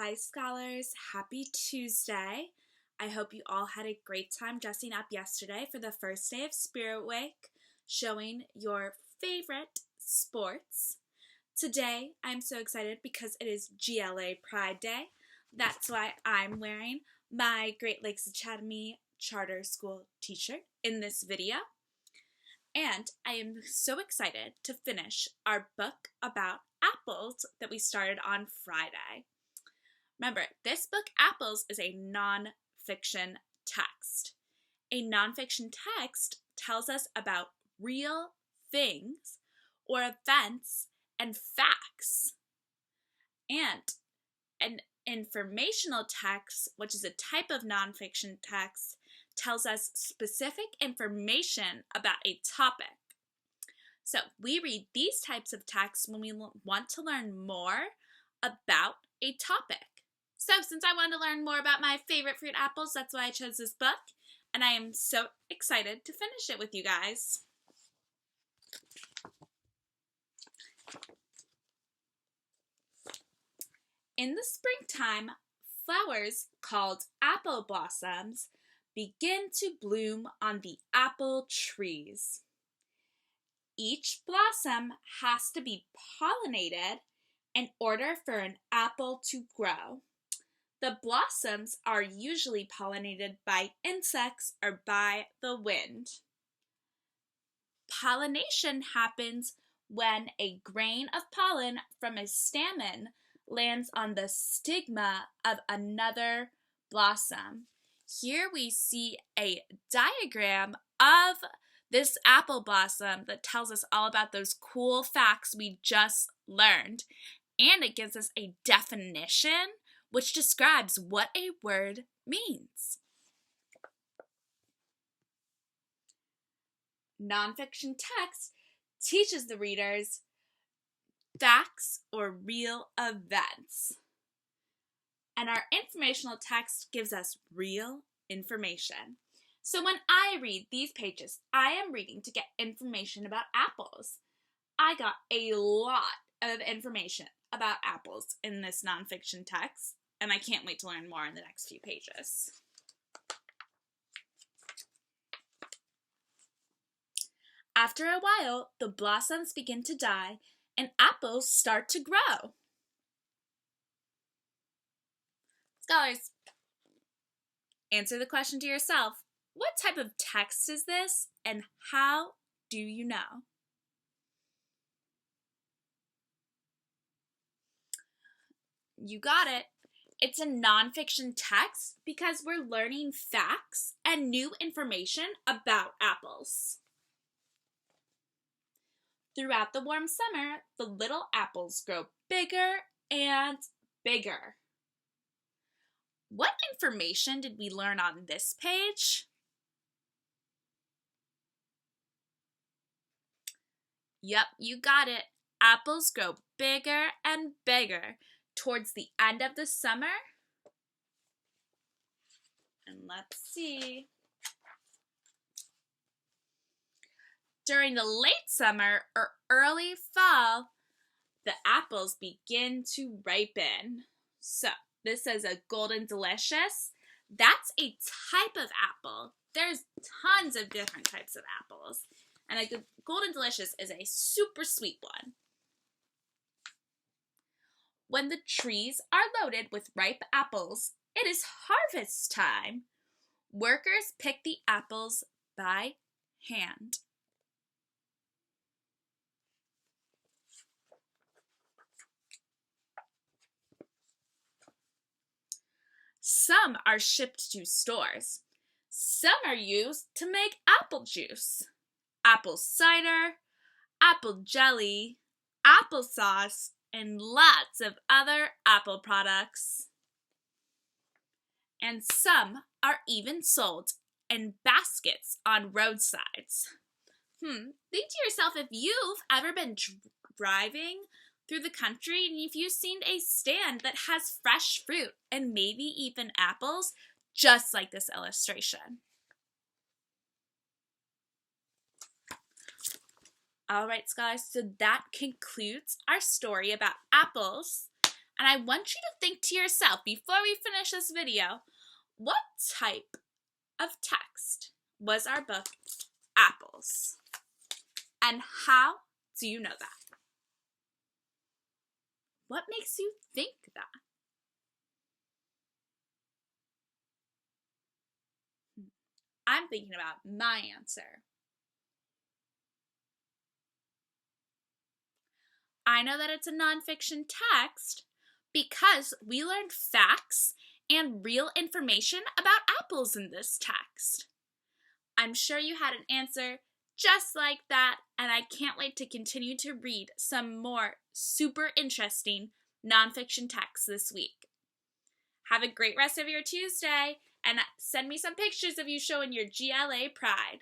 Hi scholars, happy Tuesday. I hope you all had a great time dressing up yesterday for the first day of Spirit Week, showing your favorite sports. Today, I'm so excited because it is GLA Pride Day. That's why I'm wearing my Great Lakes Academy Charter School t-shirt in this video. And I am so excited to finish our book about apples that we started on Friday. Remember, this book, Apples, is a nonfiction text. A nonfiction text tells us about real things or events and facts. And an informational text, which is a type of nonfiction text, tells us specific information about a topic. So we read these types of texts when we want to learn more about a topic. So since I wanted to learn more about my favorite fruit, apples, that's why I chose this book, and I am so excited to finish it with you guys. In the springtime, flowers called apple blossoms begin to bloom on the apple trees. Each blossom has to be pollinated in order for an apple to grow. The blossoms are usually pollinated by insects or by the wind. Pollination happens when a grain of pollen from a stamen lands on the stigma of another blossom. Here we see a diagram of this apple blossom that tells us all about those cool facts we just learned. And it gives us a definition which describes what a word means. Nonfiction text teaches the readers facts or real events. And our informational text gives us real information. So when I read these pages, I am reading to get information about apples. I got a lot of information about apples in this nonfiction text, and I can't wait to learn more in the next few pages. After a while, the blossoms begin to die and apples start to grow. Scholars, answer the question to yourself. What type of text is this, and how do you know? You got it. It's a nonfiction text because we're learning facts and new information about apples. Throughout the warm summer, the little apples grow bigger and bigger. What information did we learn on this page? Yep, you got it. Apples grow bigger and bigger towards the end of the summer. And let's see. During the late summer or early fall, the apples begin to ripen. So, this is a golden delicious. That's a type of apple. There's tons of different types of apples. And a golden delicious is a super sweet one. When the trees are loaded with ripe apples, it is harvest time. Workers pick the apples by hand. Some are shipped to stores. Some are used to make apple juice, apple cider, apple jelly, applesauce, and lots of other apple products. And some are even sold in baskets on roadsides. Think to yourself if you've ever been driving through the country and if you've seen a stand that has fresh fruit and maybe even apples, just like this illustration. All right, scholars, so that concludes our story about apples. And I want you to think to yourself, before we finish this video, what type of text was our book, Apples? And how do you know that? What makes you think that? I'm thinking about my answer. I know that it's a nonfiction text because we learned facts and real information about apples in this text. I'm sure you had an answer just like that, and I can't wait to continue to read some more super interesting nonfiction texts this week. Have a great rest of your Tuesday, and send me some pictures of you showing your GLA pride.